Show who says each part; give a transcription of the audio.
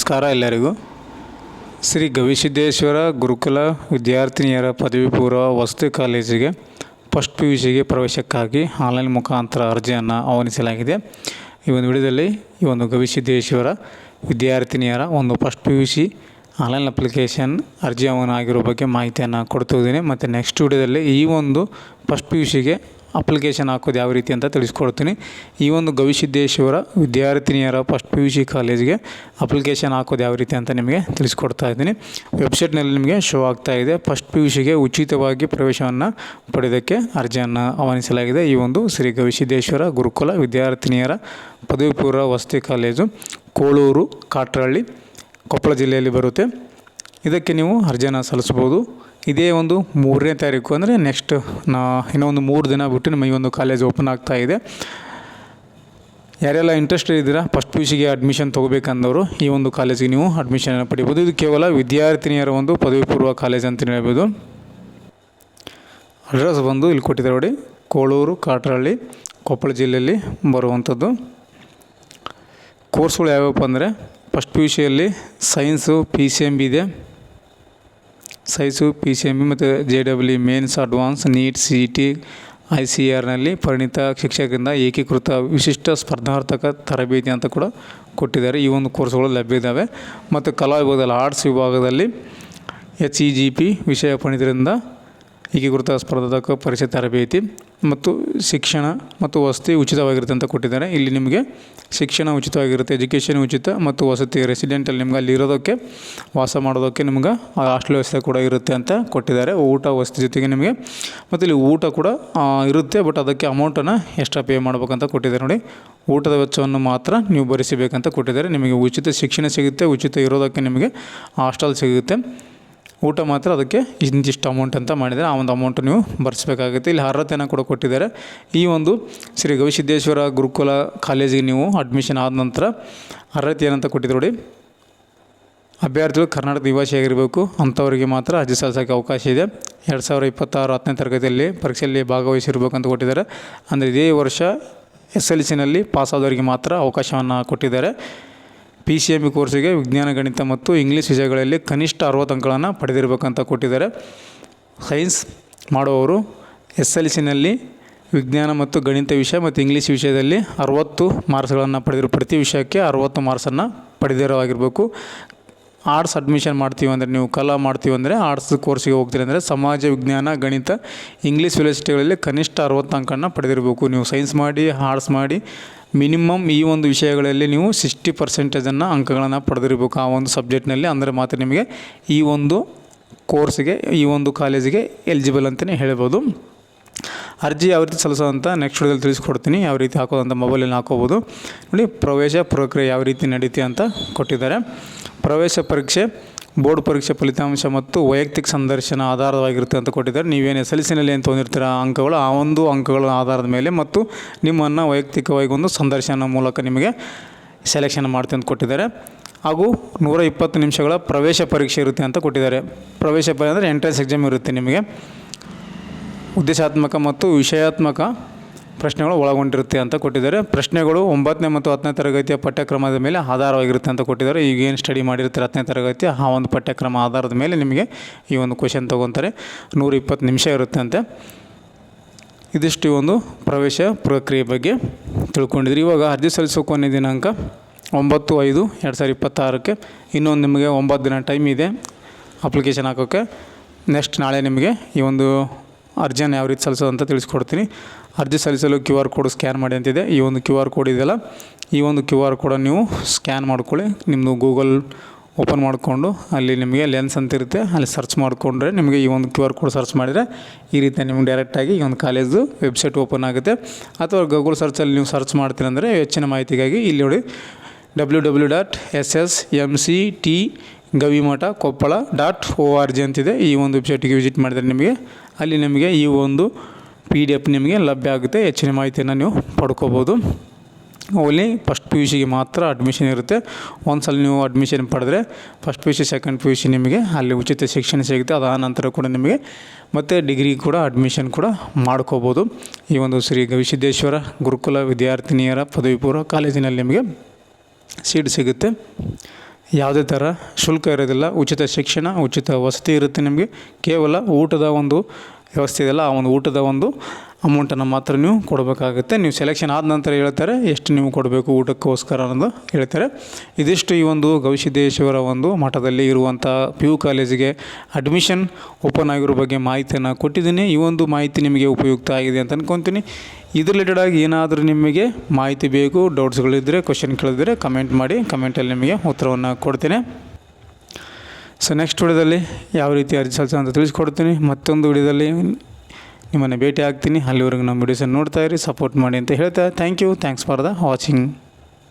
Speaker 1: ನಮಸ್ಕಾರ ಎಲ್ಲರಿಗೂ. ಶ್ರೀ ಗವಿಸಿದ್ದೇಶ್ವರ ಗುರುಕುಲ ವಿದ್ಯಾರ್ಥಿನಿಯರ ಪದವಿ ಪೂರ್ವ ವಸತಿ ಕಾಲೇಜಿಗೆ ಫಸ್ಟ್ PUCಗೆ ಪ್ರವೇಶಕ್ಕಾಗಿ ಆನ್ಲೈನ್ ಮುಖಾಂತರ ಅರ್ಜಿಯನ್ನು ಆಹ್ವಾನಿಸಲಾಗಿದೆ. ಈ ಒಂದು ವಿಡಿಯೋದಲ್ಲಿ ಈ ಒಂದು ಗವಿಸಿದ್ದೇಶ್ವರ ವಿದ್ಯಾರ್ಥಿನಿಯರ ಒಂದು ಫಸ್ಟ್ PUC ಆನ್ಲೈನ್ ಅಪ್ಲಿಕೇಶನ್ ಅರ್ಜಿ ಆಹ್ವಾನ ಆಗಿರೋ ಬಗ್ಗೆ ಮಾಹಿತಿಯನ್ನು ಕೊಡ್ತಿದ್ದೀನಿ. ಮತ್ತು ನೆಕ್ಸ್ಟ್ ವಿಡಿಯೋದಲ್ಲಿ ಈ ಒಂದು ಫಸ್ಟ್ PUCಗೆ ಅಪ್ಲಿಕೇಶನ್ ಹಾಕೋದು ಯಾವ ರೀತಿ ಅಂತ ತಿಳಿಸ್ಕೊಡ್ತೀನಿ. ಈ ಒಂದು ಗವಿಸಿದ್ದೇಶ್ವರ ವಿದ್ಯಾರ್ಥಿನಿಯರ ಫಸ್ಟ್ PUC ಕಾಲೇಜಿಗೆ ಅಪ್ಲಿಕೇಶನ್ ಹಾಕೋದು ಯಾವ ರೀತಿ ಅಂತ ನಿಮಗೆ ತಿಳಿಸ್ಕೊಡ್ತಾ ಇದ್ದೀನಿ. ವೆಬ್ಸೈಟ್ನಲ್ಲಿ ನಿಮಗೆ ಶೋ ಆಗ್ತಾ ಇದೆ. ಫಸ್ಟ್ PUCಗೆ ಉಚಿತವಾಗಿ ಪ್ರವೇಶವನ್ನು ಪಡೆಯೋದಕ್ಕೆ ಅರ್ಜಿಯನ್ನು ಆಹ್ವಾನಿಸಲಾಗಿದೆ. ಈ ಒಂದು ಶ್ರೀ ಗವಿಸಿದ್ದೇಶ್ವರ ಗುರುಕುಲ ವಿದ್ಯಾರ್ಥಿನಿಯರ ಪದವಿ ಪೂರ್ವ ವಸತಿ ಕಾಲೇಜು ಕೋಳೂರು ಕಾಟ್ರಹಳ್ಳಿ ಕೊಪ್ಪಳ ಜಿಲ್ಲೆಯಲ್ಲಿ ಬರುತ್ತೆ. ಇದಕ್ಕೆ ನೀವು ಅರ್ಜಿಯನ್ನು ಸಲ್ಲಿಸ್ಬೋದು. ಇದೇ ಒಂದು 3ನೇ ತಾರೀಕು ಅಂದರೆ ನೆಕ್ಸ್ಟ್ ಇನ್ನೊಂದು 3 ದಿನ ಬಿಟ್ಟು ನಮ್ಮ ಈ ಒಂದು ಕಾಲೇಜ್ ಓಪನ್ ಆಗ್ತಾ ಇದೆ. ಯಾರೆಲ್ಲ ಇಂಟ್ರೆಸ್ಟ್ ಇದ್ದೀರಾ ಫಸ್ಟ್ PUCಗೆ ಅಡ್ಮಿಷನ್ ತೊಗೋಬೇಕಂದವರು ಈ ಒಂದು ಕಾಲೇಜಿಗೆ ನೀವು ಅಡ್ಮಿಷನ್ ಪಡಿಬೋದು. ಇದು ಕೇವಲ ವಿದ್ಯಾರ್ಥಿನಿಯರ ಒಂದು ಪದವಿ ಪೂರ್ವ ಕಾಲೇಜ್ ಅಂತ ಹೇಳ್ಬೋದು. ಅಡ್ರೆಸ್ ಬಂದು ಇಲ್ಲಿ ಕೊಟ್ಟಿದ್ದಾರೆ ನೋಡಿ, ಕೋಳೂರು ಕಾಟ್ರಹಳ್ಳಿ ಕೊಪ್ಪಳ ಜಿಲ್ಲೆಯಲ್ಲಿ ಬರುವಂಥದ್ದು. ಕೋರ್ಸ್ಗಳು ಯಾವ್ಯಾವಪ್ಪ ಅಂದರೆ ಫಸ್ಟ್ PUCಯಲ್ಲಿ ಸೈನ್ಸು PCMB ಇದೆ, PCMB ಮತ್ತು JEE Mains advance NEET CET ICARನಲ್ಲಿ ಪರಿಣಿತ ಶಿಕ್ಷಕರಿಂದ ಏಕೀಕೃತ ವಿಶಿಷ್ಟ ಸ್ಪರ್ಧಾತ್ಮಕ ತರಬೇತಿ ಅಂತ ಕೂಡ ಕೊಟ್ಟಿದ್ದಾರೆ. ಈ ಒಂದು ಕೋರ್ಸ್ಗಳು ಲಭ್ಯ ಇದ್ದಾವೆ. ಮತ್ತು ಕಲಾ ವಿಭಾಗದಲ್ಲಿ ಆರ್ಟ್ಸ್ ವಿಭಾಗದಲ್ಲಿ HEGP ವಿಷಯ ಪರಿಣಿತರಿಂದ ಏಕೀಕೃತ ಸ್ಪರ್ಧಾತ್ಮಕ ಪರೀಕ್ಷೆ ತರಬೇತಿ ಮತ್ತು ಶಿಕ್ಷಣ ಮತ್ತು ವಸತಿ ಉಚಿತವಾಗಿರುತ್ತೆ ಅಂತ ಕೊಟ್ಟಿದ್ದಾರೆ. ಇಲ್ಲಿ ನಿಮಗೆ ಶಿಕ್ಷಣ ಉಚಿತವಾಗಿರುತ್ತೆ, ಎಜುಕೇಷನ್ ಉಚಿತ ಮತ್ತು ವಸತಿ ರೆಸಿಡೆಂಟಲ್ಲಿ ನಿಮ್ಗೆ ಅಲ್ಲಿ ಇರೋದಕ್ಕೆ ವಾಸ ಮಾಡೋದಕ್ಕೆ ನಿಮ್ಗೆ ಹಾಸ್ಟೆಲ್ ವ್ಯವಸ್ಥೆ ಕೂಡ ಇರುತ್ತೆ ಅಂತ ಕೊಟ್ಟಿದ್ದಾರೆ. ಊಟ ವಸತಿ ಜೊತೆಗೆ ನಿಮಗೆ ಮತ್ತು ಇಲ್ಲಿ ಊಟ ಕೂಡ ಇರುತ್ತೆ, ಬಟ್ ಅದಕ್ಕೆ ಅಮೌಂಟನ್ನು ಎಕ್ಸ್ಟ್ರಾ ಪೇ ಮಾಡ್ಬೇಕಂತ ಕೊಟ್ಟಿದ್ದಾರೆ ನೋಡಿ. ಊಟದ ವೆಚ್ಚವನ್ನು ಮಾತ್ರ ನೀವು ಭರಿಸಬೇಕಂತ ಕೊಟ್ಟಿದ್ದಾರೆ. ನಿಮಗೆ ಉಚಿತ ಶಿಕ್ಷಣ ಸಿಗುತ್ತೆ, ಉಚಿತ ಇರೋದಕ್ಕೆ ನಿಮಗೆ ಹಾಸ್ಟೆಲ್ ಸಿಗುತ್ತೆ, ಊಟ ಮಾತ್ರ ಅದಕ್ಕೆ ಇಂತಿಷ್ಟು ಅಮೌಂಟ್ ಅಂತ ಮಾಡಿದರೆ ಆ ಒಂದು ಅಮೌಂಟು ನೀವು ಭರಿಸಬೇಕಾಗುತ್ತೆ. ಇಲ್ಲಿ ಅರ್ಹತೆಯನ್ನು ಕೂಡ ಕೊಟ್ಟಿದ್ದಾರೆ. ಈ ಒಂದು ಶ್ರೀ ಗವಿಸಿದ್ದೇಶ್ವರ ಗುರುಕುಲ ಕಾಲೇಜಿಗೆ ನೀವು ಅಡ್ಮಿಷನ್ ಆದ ನಂತರ ಅರ್ಹತೆ ಏನಂತ ಕೊಟ್ಟಿದ್ರು ನೋಡಿ, ಅಭ್ಯರ್ಥಿಗಳು ಕರ್ನಾಟಕ ನಿವಾಸಿಯಾಗಿರಬೇಕು, ಅಂಥವರಿಗೆ ಮಾತ್ರ ಅರ್ಜಿ ಸಲ್ಲಿಸೋಕ್ಕೆ ಅವಕಾಶ ಇದೆ. 2026 10ನೇ ತರಗತಿಯಲ್ಲಿ ಪರೀಕ್ಷೆಯಲ್ಲಿ ಭಾಗವಹಿಸಿರ್ಬೇಕಂತ ಕೊಟ್ಟಿದ್ದಾರೆ. ಅಂದರೆ ಇದೇ ವರ್ಷ SLCನಲ್ಲಿ ಪಾಸಾದವರಿಗೆ ಮಾತ್ರ ಅವಕಾಶವನ್ನು ಕೊಟ್ಟಿದ್ದಾರೆ. PCMB ಕೋರ್ಸಿಗೆ ವಿಜ್ಞಾನ ಗಣಿತ ಮತ್ತು ಇಂಗ್ಲೀಷ್ ವಿಷಯಗಳಲ್ಲಿ ಕನಿಷ್ಠ 60 ಅಂಕಗಳನ್ನು ಪಡೆದಿರಬೇಕಂತ ಕೊಟ್ಟಿದ್ದಾರೆ. ಸೈನ್ಸ್ ಮಾಡುವವರು SLCನಲ್ಲಿ ವಿಜ್ಞಾನ ಮತ್ತು ಗಣಿತ ವಿಷಯ ಮತ್ತು ಇಂಗ್ಲೀಷ್ ವಿಷಯದಲ್ಲಿ 60 ಮಾರ್ಕ್ಸ್ಗಳನ್ನು ಪಡೆದಿರೋ, ಪ್ರತಿ ವಿಷಯಕ್ಕೆ 60 ಮಾರ್ಕ್ಸನ್ನು ಪಡೆದಿರೋವಾಗಿರಬೇಕು. ಆರ್ಟ್ಸ್ ಅಡ್ಮಿಷನ್ ಮಾಡ್ತೀವಿ ಅಂದರೆ, ನೀವು ಕಲಾ ಮಾಡ್ತೀವಿ ಅಂದರೆ ಆರ್ಟ್ಸ್ ಕೋರ್ಸಿಗೆ ಹೋಗ್ತೀರಿ ಅಂದರೆ ಸಮಾಜ ವಿಜ್ಞಾನ ಗಣಿತ ಇಂಗ್ಲೀಷ್ ಯೂನಿವರ್ಸಿಟಿಗಳಲ್ಲಿ ಕನಿಷ್ಠ 60 ಅಂಕವನ್ನು ಪಡೆದಿರಬೇಕು. ನೀವು ಸೈನ್ಸ್ ಮಾಡಿ ಆರ್ಟ್ಸ್ ಮಾಡಿ ಮಿನಿಮಮ್ ಈ ಒಂದು ವಿಷಯಗಳಲ್ಲಿ ನೀವು 60% ಅಂಕಗಳನ್ನು ಪಡೆದಿರಬೇಕು ಆ ಒಂದು ಸಬ್ಜೆಕ್ಟ್ನಲ್ಲಿ. ಅಂದರೆ ಮಾತ್ರ ನಿಮಗೆ ಈ ಒಂದು ಕೋರ್ಸಿಗೆ ಈ ಒಂದು ಕಾಲೇಜಿಗೆ ಎಲಿಜಿಬಲ್ ಅಂತಲೇ ಹೇಳ್ಬೋದು. ಅರ್ಜಿ ಯಾವ ರೀತಿ ಸಲ್ಲಿಸೋದಂತ ನೆಕ್ಸ್ಟ್ ವಿಡಿಯೋದಲ್ಲಿ ತಿಳಿಸ್ಕೊಡ್ತೀನಿ. ಯಾವ ರೀತಿ ಹಾಕೋದಂತ ಮೊಬೈಲಲ್ಲಿ ಹಾಕೋಬೋದು ನೋಡಿ. ಪ್ರವೇಶ ಪ್ರಕ್ರಿಯೆ ಯಾವ ರೀತಿ ನಡೀತಿ ಅಂತ ಕೊಟ್ಟಿದ್ದಾರೆ. ಪ್ರವೇಶ ಪರೀಕ್ಷೆ ಬೋರ್ಡ್ ಪರೀಕ್ಷೆ ಫಲಿತಾಂಶ ಮತ್ತು ವೈಯಕ್ತಿಕ ಸಂದರ್ಶನ ಆಧಾರವಾಗಿರುತ್ತೆ ಅಂತ ಕೊಟ್ಟಿದ್ದಾರೆ. ನೀವೇನು SLCನಲ್ಲಿ ಏನು ತೊಗೊಂಡಿರ್ತೀರ ಅಂಕಗಳು, ಆ ಒಂದು ಅಂಕಗಳ ಆಧಾರದ ಮೇಲೆ ಮತ್ತು ನಿಮ್ಮನ್ನು ವೈಯಕ್ತಿಕವಾಗಿ ಒಂದು ಸಂದರ್ಶನ ಮೂಲಕ ನಿಮಗೆ ಸೆಲೆಕ್ಷನ್ ಮಾಡ್ತೀವಿ ಅಂತ ಕೊಟ್ಟಿದ್ದಾರೆ. ಹಾಗೂ 120 ನಿಮಿಷಗಳ ಪ್ರವೇಶ ಪರೀಕ್ಷೆ ಇರುತ್ತೆ ಅಂತ ಕೊಟ್ಟಿದ್ದಾರೆ. ಪ್ರವೇಶ ಪರೀಕ್ಷೆ ಅಂದರೆ ಎಂಟ್ರೆನ್ಸ್ ಎಕ್ಸಾಮ್ ಇರುತ್ತೆ. ನಿಮಗೆ ಉದ್ದೇಶಾತ್ಮಕ ಮತ್ತು ವಿಷಯಾತ್ಮಕ ಪ್ರಶ್ನೆಗಳು ಒಳಗೊಂಡಿರುತ್ತೆ ಅಂತ ಕೊಟ್ಟಿದ್ದಾರೆ. ಪ್ರಶ್ನೆಗಳು 9ನೇ ಮತ್ತು 10ನೇ ತರಗತಿಯ ಪಠ್ಯಕ್ರಮದ ಮೇಲೆ ಆಧಾರವಾಗಿರುತ್ತೆ ಅಂತ ಕೊಟ್ಟಿದ್ದಾರೆ. ಈಗೇನು ಸ್ಟಡಿ ಮಾಡಿರ್ತಾರೆ 10ನೇ ತರಗತಿ ಆ ಒಂದು ಪಠ್ಯಕ್ರಮ ಆಧಾರದ ಮೇಲೆ ನಿಮಗೆ ಈ ಒಂದು ಕ್ವೆಶನ್ ತೊಗೊತಾರೆ. 120 ನಿಮಿಷ ಇರುತ್ತೆ ಅಂತೆ. ಇದಿಷ್ಟು ಈ ಒಂದು ಪ್ರವೇಶ ಪ್ರಕ್ರಿಯೆ ಬಗ್ಗೆ ತಿಳ್ಕೊಂಡಿದ್ರಿ. ಇವಾಗ ಅರ್ಜಿ ಸಲ್ಲಿಸೋ ಕೊನೆ ದಿನಾಂಕ 9/5/2026. ಇನ್ನೊಂದು ನಿಮಗೆ 9 ದಿನ ಟೈಮ್ ಇದೆ ಅಪ್ಲಿಕೇಶನ್ ಹಾಕೋಕ್ಕೆ. ನೆಕ್ಸ್ಟ್ ನಾಳೆ ನಿಮಗೆ ಈ ಒಂದು ಅರ್ಜಿಯನ್ನು ಯಾವ ರೀತಿ ಸಲ್ಲಿಸೋದು ಅಂತ ತಿಳಿಸ್ಕೊಡ್ತೀನಿ. ಅರ್ಜಿ ಸಲ್ಲಿಸಲು QR ಕೋಡ್ ಸ್ಕ್ಯಾನ್ ಮಾಡಿ ಅಂತಿದೆ. ಈ ಒಂದು QR ಕೋಡ್ ಇದೆಯಲ್ಲ, ಈ ಒಂದು QR ಕೋಡನ್ನು ನೀವು ಸ್ಕ್ಯಾನ್ ಮಾಡ್ಕೊಳ್ಳಿ. ನಿಮ್ಮದು ಗೂಗಲ್ ಓಪನ್ ಮಾಡಿಕೊಂಡು ಅಲ್ಲಿ ನಿಮಗೆ ಲೆನ್ಸ್ ಅಂತ ಇರುತ್ತೆ, ಅಲ್ಲಿ ಸರ್ಚ್ ಮಾಡಿಕೊಂಡ್ರೆ ನಿಮಗೆ ಈ ಒಂದು QR ಕೋಡ್ ಸರ್ಚ್ ಮಾಡಿದರೆ ಈ ರೀತಿ ನಿಮ್ಗೆ ಡೈರೆಕ್ಟಾಗಿ ಈ ಒಂದು ಕಾಲೇಜು ವೆಬ್ಸೈಟ್ ಓಪನ್ ಆಗುತ್ತೆ. ಅಥವಾ ಗೂಗಲ್ ಸರ್ಚಲ್ಲಿ ನೀವು ಸರ್ಚ್ ಮಾಡ್ತೀರಿ ಅಂದರೆ ಹೆಚ್ಚಿನ ಮಾಹಿತಿಗಾಗಿ ಇಲ್ಲಿ ನೋಡಿ www.ssmctgavimata.koppala.org ಅಂತಿದೆ. ಈ ಒಂದು ವೆಬ್ಸೈಟಿಗೆ ವಿಸಿಟ್ ಮಾಡಿದರೆ ನಿಮಗೆ ಅಲ್ಲಿ ನಿಮಗೆ ಈ ಒಂದು PDF ನಿಮಗೆ ಲಭ್ಯ ಆಗುತ್ತೆ. ಹೆಚ್ಚಿನ ಮಾಹಿತಿಯನ್ನು ನೀವು ಪಡ್ಕೋಬೋದು. ಓನ್ಲಿ ಫಸ್ಟ್ PUCಗೆ ಮಾತ್ರ ಅಡ್ಮಿಷನ್ ಇರುತ್ತೆ. ಒಂದ್ಸಲ ನೀವು ಅಡ್ಮಿಷನ್ ಪಡೆದ್ರೆ ಫಸ್ಟ್ PUC ಸೆಕೆಂಡ್ PUC ನಿಮಗೆ ಅಲ್ಲಿ ಉಚಿತ ಶಿಕ್ಷಣ ಸಿಗುತ್ತೆ. ಅದಾದ ನಂತರ ಕೂಡ ನಿಮಗೆ ಮತ್ತು ಡಿಗ್ರಿ ಕೂಡ ಅಡ್ಮಿಷನ್ ಕೂಡ ಮಾಡ್ಕೋಬೋದು. ಈ ಒಂದು ಶ್ರೀ ಗವಿಸಿದ್ದೇಶ್ವರ ಗುರುಕುಲ ವಿದ್ಯಾರ್ಥಿನಿಯರ ಪದವಿ ಪೂರ್ವ ಕಾಲೇಜಿನಲ್ಲಿ ನಿಮಗೆ ಸೀಟ್ ಸಿಗುತ್ತೆ. ಯಾವುದೇ ಥರ ಶುಲ್ಕ ಇರೋದಿಲ್ಲ. ಉಚಿತ ಶಿಕ್ಷಣ, ಉಚಿತ ವಸತಿ ಇರುತ್ತೆ ನಿಮಗೆ. ಕೇವಲ ಊಟದ ಒಂದು ವ್ಯವಸ್ಥೆ ಇದೆಯಲ್ಲ, ಆ ಒಂದು ಊಟದ ಒಂದು ಅಮೌಂಟನ್ನು ಮಾತ್ರ ನೀವು ಕೊಡಬೇಕಾಗುತ್ತೆ. ನೀವು ಸೆಲೆಕ್ಷನ್ ಆದ ನಂತರ ಹೇಳ್ತಾರೆ ಎಷ್ಟು ನೀವು ಕೊಡಬೇಕು ಊಟಕ್ಕೋಸ್ಕರ ಅನ್ನೋದು ಹೇಳ್ತಾರೆ. ಇದಿಷ್ಟು ಈ ಒಂದು ಗವಿಸಿದ್ದೇಶ್ವರ ಒಂದು ಮಠದಲ್ಲಿ ಇರುವಂಥ PU ಕಾಲೇಜಿಗೆ ಅಡ್ಮಿಷನ್ ಓಪನ್ ಆಗಿರೋ ಬಗ್ಗೆ ಮಾಹಿತಿಯನ್ನು ಕೊಟ್ಟಿದ್ದೀನಿ. ಈ ಒಂದು ಮಾಹಿತಿ ನಿಮಗೆ ಉಪಯುಕ್ತ ಆಗಿದೆ ಅಂತ ಅಂದ್ಕೊತೀನಿ. ಇದ್ರ ರಿಲೇಟೆಡಾಗಿ ಏನಾದರೂ ನಿಮಗೆ ಮಾಹಿತಿ ಬೇಕು, ಡೌಟ್ಸ್ಗಳಿದ್ದರೆ, ಕ್ವಶನ್ ಕೇಳಿದ್ರೆ ಕಮೆಂಟ್ ಮಾಡಿ. ಕಮೆಂಟಲ್ಲಿ ನಿಮಗೆ ಉತ್ತರವನ್ನು ಕೊಡ್ತೇನೆ. ಸೊ ನೆಕ್ಸ್ಟ್ ವಿಡಿಯೋದಲ್ಲಿ ಯಾವ ರೀತಿ ಅರ್ಜಿ ಸಲ್ಲಿಸೋದು ಅಂತ ತಿಳಿಸ್ಕೊಡ್ತೀನಿ. ಮತ್ತೊಂದು ವಿಡಿಯೋದಲ್ಲಿ ನಿಮ್ಮನ್ನು ಭೇಟಿ ಆಗ್ತೀನಿ. ಅಲ್ಲಿವರೆಗೂ ನಮ್ಮ ವಿಡಿಯೋಸನ್ನು ನೋಡ್ತಾಯಿರಿ, ಸಪೋರ್ಟ್ ಮಾಡಿ ಅಂತ ಹೇಳ್ತಾ thank you. Thanks for the watching.